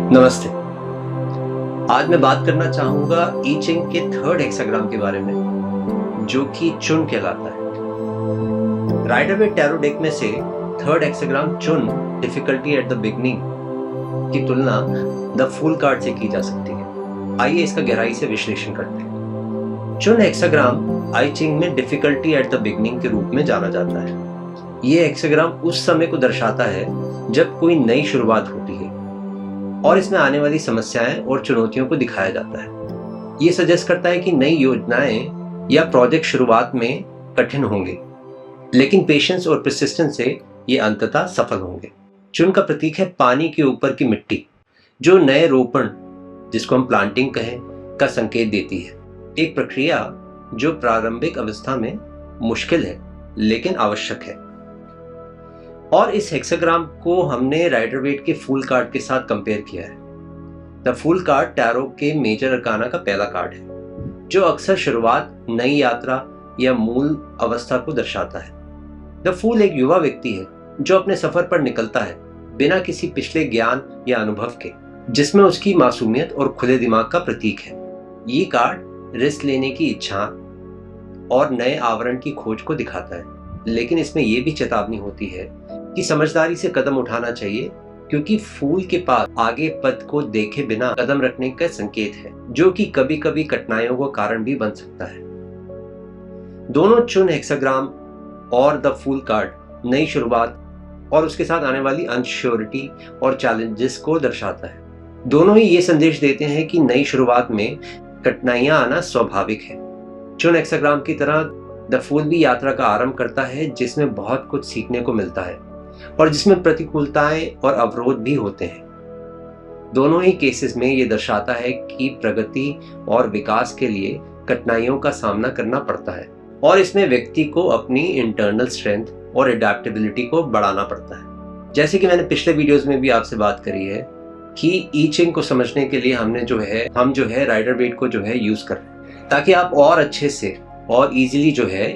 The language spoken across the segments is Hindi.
नमस्ते। आज मैं बात करना चाहूंगा ई चिंग के थर्ड हेक्साग्राम के बारे में, जो कि चुन कहलाता है। राइडर वेट टैरो डेक में से थर्ड हेक्साग्राम चुन डिफिकल्टी एट द बिगनिंग की तुलना द फूल कार्ड से की जा सकती है। आइए इसका गहराई से विश्लेषण करते हैं। चुन हेक्साग्राम आई चिंग में डिफिकल्टी एट द बिगनिंग के रूप में जाना जाता है। यह हेक्साग्राम उस समय को दर्शाता है जब कोई नई शुरुआत होती है और इसमें आने वाली समस्याएं और चुनौतियों को दिखाया जाता है। ये सजेस्ट करता है कि नई योजनाएं या प्रोजेक्ट शुरुआत में कठिन होंगे, लेकिन पेशेंस और परसिस्टेंस से ये अंततः सफल होंगे। चुन का प्रतीक है पानी के ऊपर की मिट्टी, जो नए रोपण, जिसको हम प्लांटिंग कहें, का संकेत देती है। एक प्रक्रिया जो प्रारंभिक अवस्था में मुश्किल है लेकिन आवश्यक है। और इस हेक्साग्राम को हमने राइडर वेट के फूल कार्ड के साथ कंपेयर किया है। द फूल कार्ड टैरो के मेजर अरकाना का पहला कार्ड है, जो अक्सर शुरुआत, नई यात्रा या मूल अवस्था को दर्शाता है। द फूल एक युवा व्यक्ति है जो अपने सफर पर निकलता है बिना किसी पिछले ज्ञान या अनुभव के, जिसमें उसकी मासूमियत और खुले दिमाग का प्रतीक है। ये कार्ड रिस्क लेने की इच्छा और नए आवरण की खोज को दिखाता है, लेकिन इसमें यह भी चेतावनी होती है कि समझदारी से कदम उठाना चाहिए, क्योंकि फूल के पास आगे पथ को देखे बिना कदम रखने का संकेत है, जो कि कभी कभी कठिनाइयों का कारण भी बन सकता है। दोनों चुन हेक्साग्राम और द फूल कार्ड नई शुरुआत और उसके साथ आने वाली अनश्योरिटी और चैलेंजेस को दर्शाता है। दोनों ही ये संदेश देते हैं कि नई शुरुआत में कठिनाइयां आना स्वाभाविक है। चुन हेक्साग्राम की तरह द फूल भी यात्रा का आरंभ करता है, जिसमें बहुत कुछ सीखने को मिलता है और जिसमें प्रतिकूलताएं और अवरोध भी होते हैं। दोनों ही केसेस में ये दर्शाता है कि प्रगति और विकास के लिए कठिनाइयों का सामना करना पड़ता है और इसमें व्यक्ति को अपनी इंटरनल स्ट्रेंथ और एडेप्टेबिलिटी को बढ़ाना पड़ता है। जैसे कि मैंने पिछले वीडियोस में भी आपसे बात करी है कि ई चिंग को समझने के लिए हम राइडर वेट को यूज कर रहे हैं, ताकि आप और अच्छे से और इजीली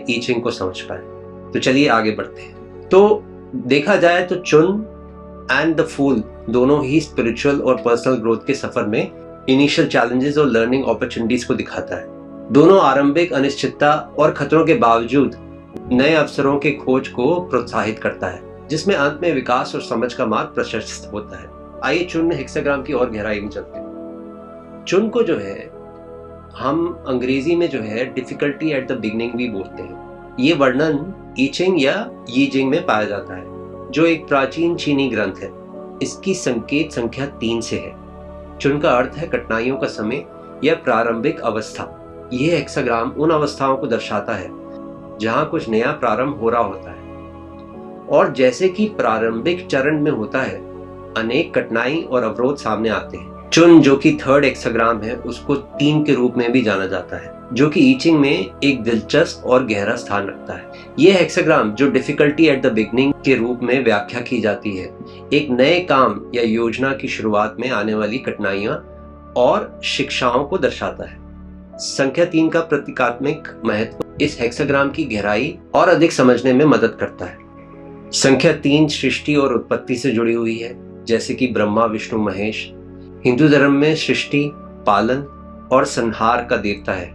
ई चिंग को समझ पाए। तो चलिए आगे बढ़ते हैं। तो देखा जाए तो चुन एंड द फूल दोनों ही स्पिरिचुअल और पर्सनल ग्रोथ के सफर में इनिशियल चैलेंजेस और लर्निंग अपॉर्चुनिटीज को दिखाता है। दोनों आरंभिक अनिश्चितता और खतरों के बावजूद नए अवसरों के खोज को प्रोत्साहित करता है, जिसमें अंत में विकास और समझ का मार्ग प्रशस्त होता है। आइए चुन हेक्साग्राम की और गहराई में चलते हैं। चुन को हम अंग्रेजी में डिफिकल्टी एट द बिगनिंग भी बोलते हैं। ये वर्णन ई चिंग या यी जिंग में पाया जाता है, जो एक प्राचीन चीनी ग्रंथ है। इसकी संकेत संख्या 3 से है। चुन का अर्थ है कठिनाइयों का समय या प्रारंभिक अवस्था। यह हेक्साग्राम उन अवस्थाओं को दर्शाता है जहां कुछ नया प्रारंभ हो रहा होता है, और जैसे कि प्रारंभिक चरण में होता है, अनेक कठिनाई और अवरोध सामने आते हैं। चुन, जो कि थर्ड हेक्साग्राम है, उसको 3 के रूप में भी जाना जाता है, जो कि ई चिंग में एक दिलचस्प और गहरा स्थान रखता है। यह हेक्साग्राम, जो डिफिकल्टी एट द बिगनिंग के रूप में व्याख्या की जाती है, एक नए काम या योजना की शुरुआत में आने वाली कठिनाइयां और शिक्षाओं को दर्शाता है। संख्या 3 का प्रतीकात्मक महत्व इस हेक्साग्राम की गहराई और अधिक समझने में मदद करता है। संख्या 3 सृष्टि और उत्पत्ति से जुड़ी हुई है, जैसे कि ब्रह्मा, विष्णु, महेश। हिंदू धर्म में सृष्टि, पालन और संहार का देवता है।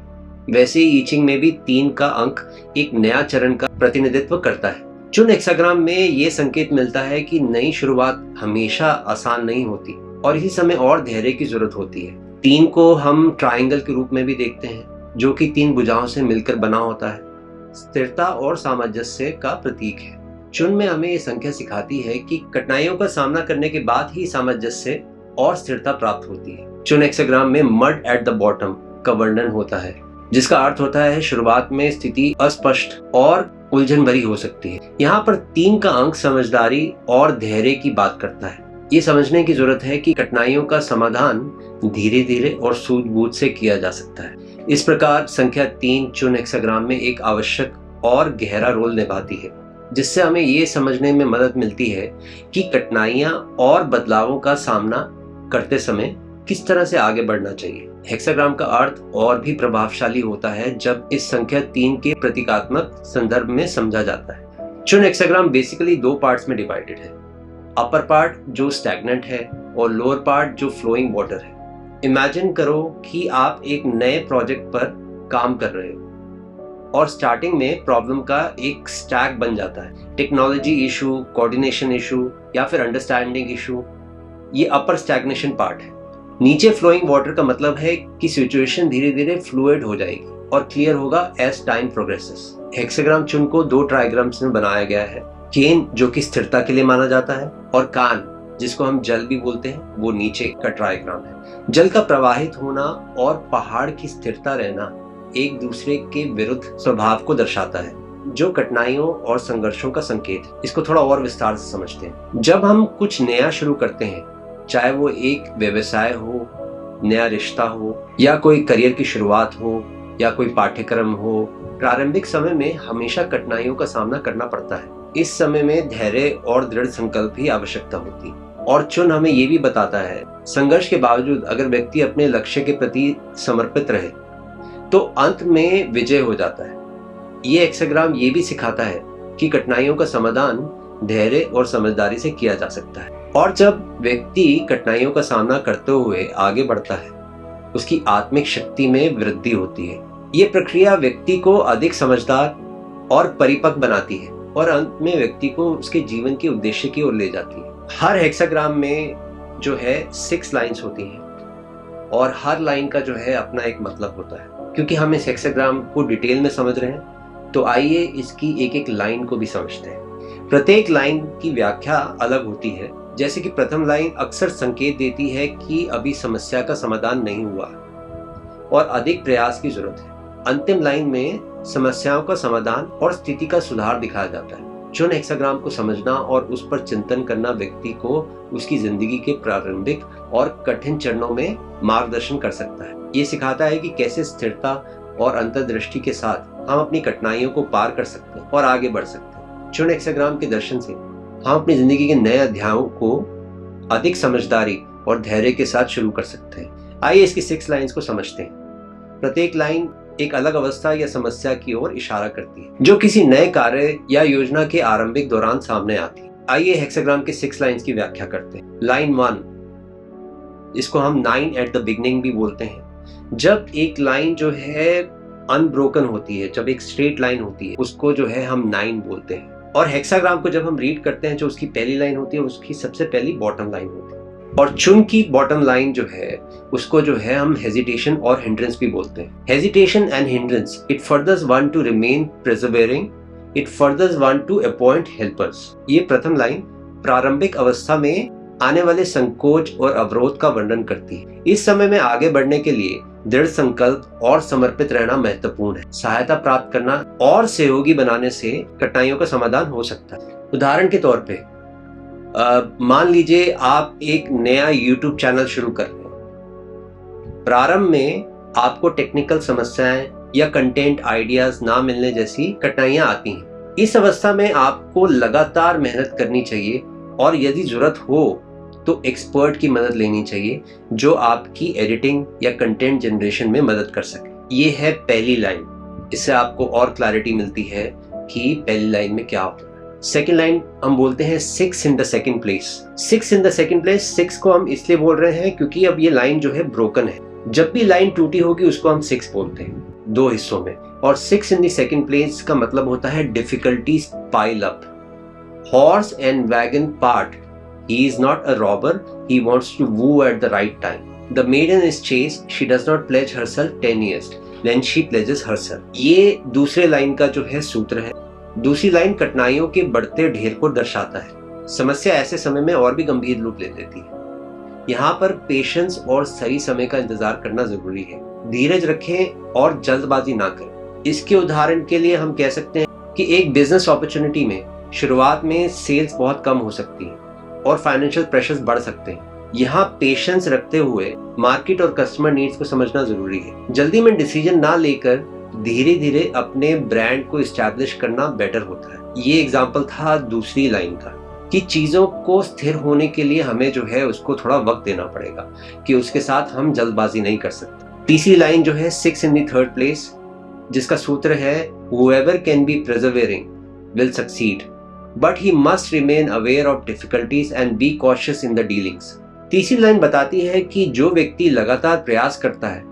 वैसे ही ई चिंग में भी 3 का अंक एक नया चरण का प्रतिनिधित्व करता है। चुन हेक्साग्राम में ये संकेत मिलता है कि नई शुरुआत हमेशा आसान नहीं होती और इसी समय और धैर्य की जरूरत होती है। 3 को हम ट्रायंगल के रूप में भी देखते हैं, जो कि 3 भुजाओं से मिलकर बना होता है। स्थिरता और सामंजस्य का प्रतीक है। चुन में हमें ये संख्या सिखाती है कि कठिनाइयों का सामना करने के बाद ही सामंजस्य और स्थिरता प्राप्त होती है। चुन हेक्साग्राम में मड एट द बॉटम का वर्णन होता है, जिसका अर्थ होता है शुरुआत में स्थिति अस्पष्ट और उलझन भरी हो सकती है। यहाँ पर 3 का अंक समझदारी और धैर्य की बात करता है। ये समझने की जरूरत है कि कठिनाइयों का समाधान धीरे धीरे और सूझबूझ से किया जा सकता है। इस प्रकार संख्या 3 चुन हेक्साग्राम में एक आवश्यक और गहरा रोल निभाती है, जिससे हमें ये समझने में मदद मिलती है कि कठिनाइयां और बदलावों का सामना करते समय किस तरह से आगे बढ़ना चाहिए। हेक्साग्राम का अर्थ और भी प्रभावशाली होता है जब इस संख्या 3 के प्रतीकात्मक संदर्भ में समझा जाता है। चुन हेक्साग्राम बेसिकली 2 पार्ट्स में डिवाइडेड है। अपर पार्ट जो स्टैग्नेंट है और लोअर पार्ट जो फ्लोइंग वाटर है। इमेजिन करो कि आप एक नए प्रोजेक्ट पर काम कर रहे हो और स्टार्टिंग में प्रॉब्लम का एक स्टैक बन जाता है। टेक्नोलॉजी इशू, कोऑर्डिनेशन इशू या फिर अंडरस्टैंडिंग इशू, ये अपर स्टैग्नेशन पार्ट है। नीचे फ्लोइंग वाटर का मतलब है कि सिचुएशन धीरे धीरे फ्लूइड हो जाएगी और क्लियर होगा एज टाइम प्रोग्रेसेस। हेक्साग्राम चुन को 2 ट्राइग्राम्स में बनाया गया है। केन जो कि स्थिरता के लिए माना जाता है और कान जिसको हम जल भी बोलते हैं, वो नीचे का ट्राइग्राम है। जल का प्रवाहित होना और पहाड़ की स्थिरता रहना एक दूसरे के विरुद्ध स्वभाव को दर्शाता है, जो कठिनाइयों और संघर्षों का संकेत है। इसको थोड़ा और विस्तार से समझते हैं। जब हम कुछ नया शुरू करते हैं, चाहे वो एक व्यवसाय हो, नया रिश्ता हो या कोई करियर की शुरुआत हो या कोई पाठ्यक्रम हो, प्रारंभिक समय में हमेशा कठिनाइयों का सामना करना पड़ता है। इस समय में धैर्य और दृढ़ संकल्प की आवश्यकता होती है। और चुन हमें ये भी बताता है, संघर्ष के बावजूद अगर व्यक्ति अपने लक्ष्य के प्रति समर्पित रहे तो अंत में विजय हो जाता है। ये हेक्साग्राम ये भी सिखाता है कि कठिनाइयों का समाधान धैर्य और समझदारी से किया जा सकता है। और जब व्यक्ति कठिनाइयों का सामना करते हुए आगे बढ़ता है, उसकी आत्मिक शक्ति में वृद्धि होती है। ये प्रक्रिया व्यक्ति को अधिक समझदार और परिपक्व बनाती है और अंत में व्यक्ति को उसके जीवन के उद्देश्य की ओर ले जाती है। हर हेक्साग्राम में जो है 6 लाइंस होती हैं और हर लाइन का जो है अपना एक मतलब होता है। क्योंकि हम इस हेक्साग्राम को डिटेल में समझ रहे हैं, तो आइए इसकी एक एक लाइन को भी समझते हैं। प्रत्येक लाइन की व्याख्या अलग होती है। जैसे कि प्रथम लाइन अक्सर संकेत देती है कि अभी समस्या का समाधान नहीं हुआ और अधिक प्रयास की जरूरत है। अंतिम लाइन में समस्याओं का समाधान और स्थिति का सुधार दिखाया जाता है। चुन हेक्साग्राम को समझना और उस पर चिंतन करना व्यक्ति को उसकी जिंदगी के प्रारंभिक और कठिन चरणों में मार्गदर्शन कर सकता है। ये सिखाता है कि कैसे स्थिरता और अंतर्दृष्टि के साथ हम अपनी कठिनाइयों को पार कर सकते हैं और आगे बढ़ सकते हैं। चुन हेक्साग्राम के दर्शन से हम अपनी जिंदगी के नए अध्यायों को अधिक समझदारी और धैर्य के साथ शुरू कर सकते हैं। आइए इसकी 6 लाइंस को समझते हैं। प्रत्येक लाइन एक अलग अवस्था या समस्या की ओर इशारा करती है, जो किसी नए कार्य या योजना के आरंभिक दौरान सामने आती है। आइए हेक्साग्राम के 6 लाइंस की व्याख्या करते हैं। लाइन 1, इसको हम 9 एट द बिगनिंग भी बोलते हैं। जब एक लाइन जो है अनब्रोकन होती है, जब एक स्ट्रेट लाइन होती है, उसको जो है हम 9 बोलते हैं। और हेक्साग्राम को जब हम रीड करते हैं, जो उसकी पहली लाइन होती है, उसकी सबसे पहली बॉटम लाइन होती है। और चुन की बॉटम लाइन जो है, उसको जो है हम हेजिटेशन और हिंड्रेंस भी बोलते हैं। Hesitation and hindrance, it furthers one to remain persevering, it furthers one to appoint helpers. ये प्रथम लाइन प्रारंभिक अवस्था में आने वाले संकोच और अवरोध का वर्णन करती है। इस समय में आगे बढ़ने के लिए दृढ़ संकल्प और समर्पित रहना महत्वपूर्ण है। सहायता प्राप्त करना और सहयोगी बनाने से कठिनाइयों का समाधान हो सकता है। उदाहरण के तौर पे मान लीजिए आप एक नया YouTube चैनल शुरू कर रहे हैं। प्रारंभ में आपको टेक्निकल समस्याएं या कंटेंट आइडियाज ना मिलने जैसी कठिनाइयां आती हैं। इस अवस्था में आपको लगातार मेहनत करनी चाहिए और यदि जरूरत हो तो एक्सपर्ट की मदद लेनी चाहिए, जो आपकी एडिटिंग या कंटेंट जनरेशन में मदद कर सके। ये है पहली लाइन। इससे आपको और क्लैरिटी मिलती है कि पहली लाइन में क्या होता है। सेकेंड लाइन हम बोलते हैं 6 in the second place. 6 in the second place, 6 को हम इसलिए बोल रहे हैं क्योंकि अब ये लाइन जो है ब्रोकन है। जब भी लाइन टूटी होगी उसको हम 6 बोलते हैं, 2 हिस्सों में। और 6 इन द सेकेंड प्लेस का मतलब होता है difficulties pile up. Horse and wagon part, he is not a robber, he wants to woo at the right time. The maiden is chaste, she does not pledge herself 10 years, then she pledges herself. ये दूसरे लाइन का जो है सूत्र है। दूसरी लाइन कठिनाइयों के बढ़ते ढेर को दर्शाता है। समस्या ऐसे समय में और भी गंभीर रूप ले लेती है। यहाँ पर पेशेंस और सही समय का इंतजार करना जरूरी है। धीरज रखें और जल्दबाजी ना करें। इसके उदाहरण के लिए हम कह सकते हैं कि एक बिजनेस अपॉर्चुनिटी में शुरुआत में सेल्स बहुत कम हो सकती है और फाइनेंशियल प्रेशर्स बढ़ सकते हैं। यहाँ पेशेंस रखते हुए मार्केट और कस्टमर नीड्स को समझना जरूरी है। जल्दी में डिसीजन ना लेकर धीरे धीरे अपने ब्रांड को इस्टेब्लिश करना बेटर होता है। ये एग्जांपल था दूसरी लाइन का, कि चीजों को स्थिर होने के लिए हमें जो है उसको थोड़ा वक्त देना पड़ेगा, कि उसके साथ हम जल्दबाजी नहीं कर सकते। तीसरी लाइन जो है 6 इन द थर्ड प्लेस, जिसका सूत्र है whoever can be persevering will succeed, but he must remain aware of difficulties and be cautious in the dealings. तीसरी लाइन बताती है कि जो व्यक्ति लगातार प्रयास करता है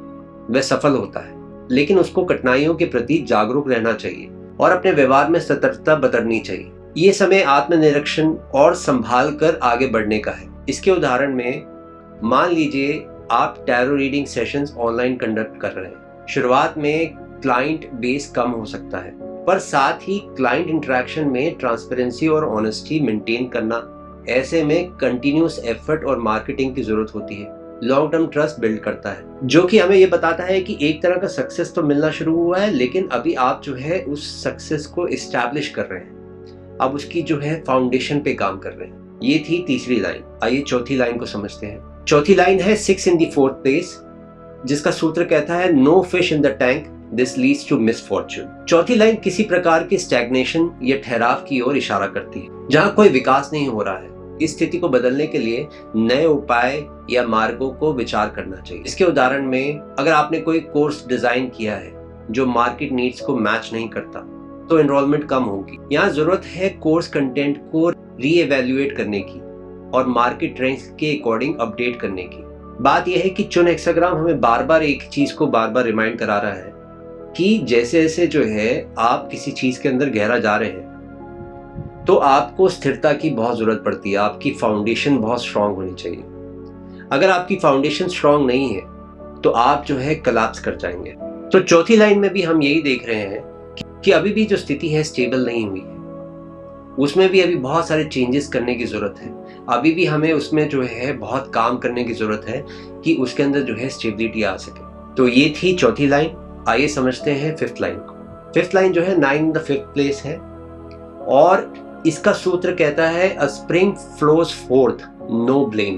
वह सफल होता है, लेकिन उसको कठिनाइयों के प्रति जागरूक रहना चाहिए और अपने व्यवहार में सतर्कता बरतनी चाहिए। ये समय आत्मनिरीक्षण और संभाल कर आगे बढ़ने का है। इसके उदाहरण में मान लीजिए आप tarot reading sessions online conduct कर रहे हैं। शुरुआत में क्लाइंट बेस कम हो सकता है, पर साथ ही क्लाइंट इंटरेक्शन में ट्रांसपेरेंसी और ऑनेस्टी मेंटेन करना, ऐसे में कंटिन्यूस एफर्ट और मार्केटिंग की जरूरत होती है। लॉन्ग टर्म ट्रस्ट बिल्ड करता है, जो कि हमें ये बताता है कि एक तरह का सक्सेस तो मिलना शुरू हुआ है, लेकिन अभी आप जो है उस सक्सेस को एस्टैब्लिश कर रहे हैं, अब उसकी जो है फाउंडेशन पे काम कर रहे हैं। ये थी तीसरी लाइन। आइए चौथी लाइन को समझते हैं। चौथी लाइन है 6 in the 4th place, जिसका सूत्र कहता है no fish in the tank, this leads to misfortune. चौथी लाइन किसी प्रकार की स्टैग्नेशन या ठहराव की ओर इशारा करती है, जहां कोई विकास नहीं हो रहा है। इस स्थिति को बदलने के लिए नए उपाय या मार्गों को विचार करना चाहिए। इसके उदाहरण में अगर आपने कोई कोर्स डिजाइन किया है जो मार्केट नीड्स को मैच नहीं करता, तो एनरोलमेंट कम होगी। यहाँ जरूरत है कोर्स कंटेंट को रीएवैल्यूएट करने की और मार्केट ट्रेंड्स के अकॉर्डिंग अपडेट करने की। बात यह है कि चुन हेक्साग्राम हमें बार बार एक चीज को बार बार रिमाइंड करा रहा है कि जैसे जैसे जो है आप किसी चीज के अंदर गहरा जा रहे हैं, तो आपको स्थिरता की बहुत जरूरत पड़ती है। आपकी फाउंडेशन बहुत स्ट्रांग होनी चाहिए। अगर आपकी फाउंडेशन स्ट्रांग नहीं है तो आप जो है कोलैप्स कर जाएंगे। तो चौथी लाइन में भी हम यही देख रहे हैं कि अभी भी जो स्थिति है स्टेबल नहीं हुई है, उसमें भी अभी बहुत सारे चेंजेस करने की जरूरत है। अभी भी हमें उसमें जो है बहुत काम करने की जरूरत है कि उसके अंदर जो है स्टेबिलिटी आ सके। तो ये थी चौथी लाइन। आइए समझते हैं फिफ्थ लाइन को। फिफ्थ लाइन जो है 9 in the 5th place है, और इसका सूत्र कहता है a spring flows forth, no blame.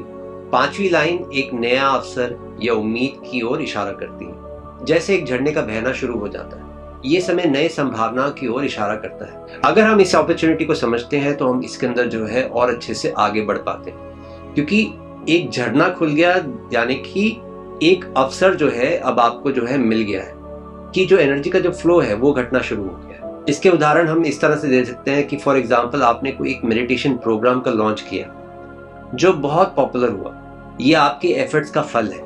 पांचवी लाइन एक नया अवसर या उम्मीद की ओर इशारा करती है, जैसे एक झरने का बहना शुरू हो जाता है। ये समय नए संभावनाओं की ओर इशारा करता है। अगर हम इस अपॉर्चुनिटी को समझते हैं तो हम इसके अंदर जो है और अच्छे से आगे बढ़ पाते हैं, क्योंकि एक झरना खुल गया, यानी कि एक अवसर जो है अब आपको जो है मिल गया है कि जो एनर्जी का जो फ्लो है वो घटना शुरू हो गया है। इसके उदाहरण हम इस तरह से दे सकते हैं कि फॉर एग्जांपल आपने कोई एक मेडिटेशन प्रोग्राम का लॉन्च किया जो बहुत पॉपुलर हुआ। ये आपके एफर्ट्स का फल है।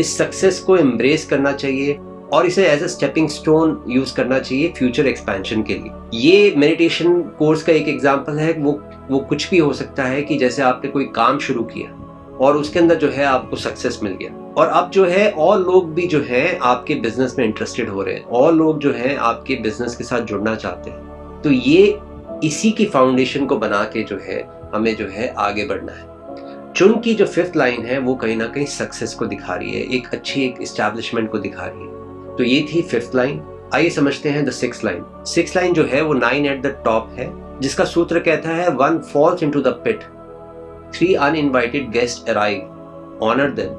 इस सक्सेस को एम्ब्रेस करना चाहिए और इसे as a stepping stone use करना चाहिए फ्यूचर एक्सपेंशन के लिए। ये मेडिटेशन कोर्स का एक एग्जांपल है। वो कुछ भी हो सकता है कि जैसे आपने कोई काम शुरू किया और उसके अंदर जो है आपको सक्सेस मिल गया, और अब जो है और लोग भी जो है आपके बिजनेस में इंटरेस्टेड हो रहे हैं, और लोग जो है आपके बिजनेस के साथ जुड़ना चाहते हैं। तो ये इसी की फाउंडेशन को बना के जो है हमें जो है आगे बढ़ना है। चुन की जो फिफ्थ लाइन है वो कहीं ना कहीं सक्सेस को दिखा रही है, एक अच्छी एक एस्टैब्लिशमेंट को दिखा रही है। तो ये थी फिफ्थ लाइन। आइए समझते हैं the sixth line. Sixth line जो है वो 9 एट द टॉप है, जिसका सूत्र कहता है 1 falls into the pit, 3 uninvited guests arrive, honor them,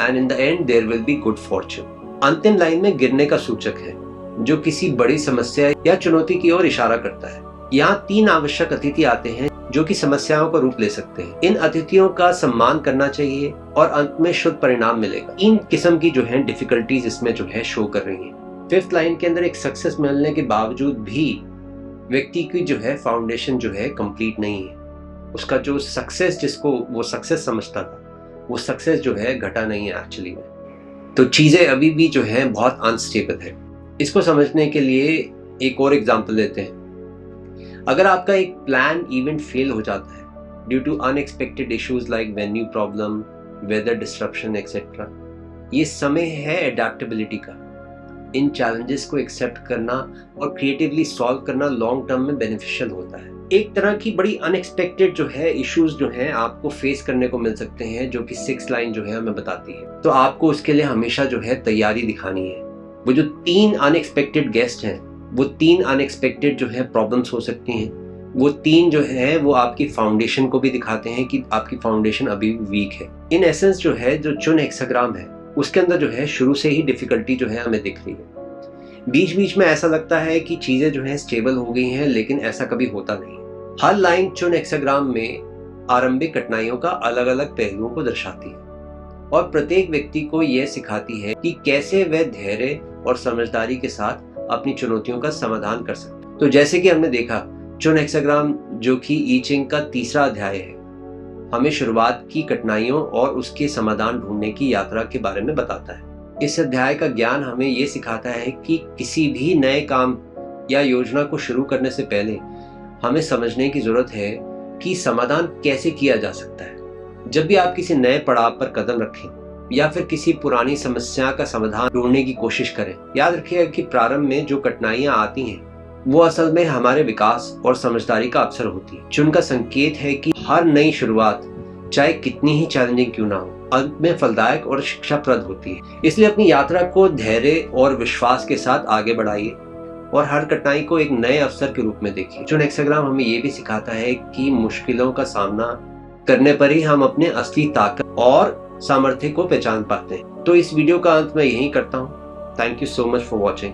and in the end there will be good fortune। अंतिम लाइन में गिरने का सूचक है, जो किसी बड़ी समस्या या चुनौती की ओर इशारा करता है। यहाँ 3 आवश्यक अतिथि आते हैं जो कि समस्याओं का रूप ले सकते हैं। इन अतिथियों का सम्मान करना चाहिए और अंत में शुद्ध परिणाम मिलेगा। इन किस्म की जो है डिफिकल्टीज इसमें जो है शो कर रही हैं। फिफ्थ लाइन के अंदर एक सक्सेस मिलने के बावजूद भी व्यक्ति की जो है फाउंडेशन जो है कंप्लीट नहीं है। उसका जो सक्सेस, जिसको वो सक्सेस समझता था, वो सक्सेस जो है घटा नहीं है एक्चुअली में। तो चीजें अभी भी जो है बहुत अनस्टेबल है। इसको समझने के लिए एक और एग्जांपल लेते हैं। अगर आपका एक प्लान इवेंट फेल हो जाता है due to unexpected issues like venue problem, weather disruption etcetera, ये समय है एडेप्टेबिलिटी का। इन चैलेंजेस को एक्सेप्ट करना और क्रिएटिवली सॉल्व करना लॉन्ग टर्म में बेनिफिशियल होता है। एक तरह की बड़ी अनएक्सपेक्टेड जो है इश्यूज जो हैं आपको फेस करने को मिल सकते हैं, जो कि 6 लाइन जो है हमें बताती है। तो आपको उसके लिए हमेशा जो है तैयारी दिखानी है। वो जो 3 अनएक्सपेक्टेड गेस्ट हैं, वो 3 अनएक्सपेक्टेड जो है प्रॉब्लम्स हो सकती हैं। वो 3 जो है वो आपकी फाउंडेशन को भी दिखाते हैं कि आपकी फाउंडेशन अभी वीक है। इन एसेंस जो है जो चुन हेक्साग्राम है उसके अंदर जो है शुरू से ही डिफिकल्टी जो है हमें दिख रही है। बीच बीच में ऐसा लगता है कि चीजें जो है स्टेबल हो गई हैं, लेकिन ऐसा कभी होता नहीं। हर लाइन चुन हेक्साग्राम में आरंभिक कठिनाइयों का अलग अलग पहलुओं को दर्शाती है और प्रत्येक व्यक्ति को यह सिखाती है कि कैसे वह धैर्य और समझदारी के साथ अपनी चुनौतियों का समाधान कर सकते हैं। तो जैसे कि हमने देखा, चुन हेक्साग्राम जो कि ई चिंग का तीसरा अध्याय है, हमें शुरुआत की कठिनाइयों और उसके समाधान ढूंढने की यात्रा के बारे में बताता है। इस अध्याय का ज्ञान हमें ये सिखाता है कि किसी भी नए काम या योजना को शुरू करने से पहले हमें समझने की जरूरत है कि समाधान कैसे किया जा सकता है। जब भी आप किसी नए पड़ाव पर कदम रखें या फिर किसी पुरानी समस्या का समाधान ढूंढने की कोशिश करें, याद रखिएगा कि प्रारंभ में जो कठिनाइयां आती हैं वो असल में हमारे विकास और समझदारी का अवसर होती है, जिनका संकेत है कि हर नई शुरुआत चाहे कितनी ही चैलेंजिंग क्यों ना हो, अंत में फलदायक और शिक्षाप्रद होती है। इसलिए अपनी यात्रा को धैर्य और विश्वास के साथ आगे बढ़ाइए और हर कठिनाई को एक नए अवसर के रूप में देखिए। चुन हेक्साग्राम हमें ये भी सिखाता है कि मुश्किलों का सामना करने पर ही हम अपने असली ताकत और सामर्थ्य को पहचान पाते हैं। तो इस वीडियो का अंत मैं यही करता हूँ। Thank you so much for watching.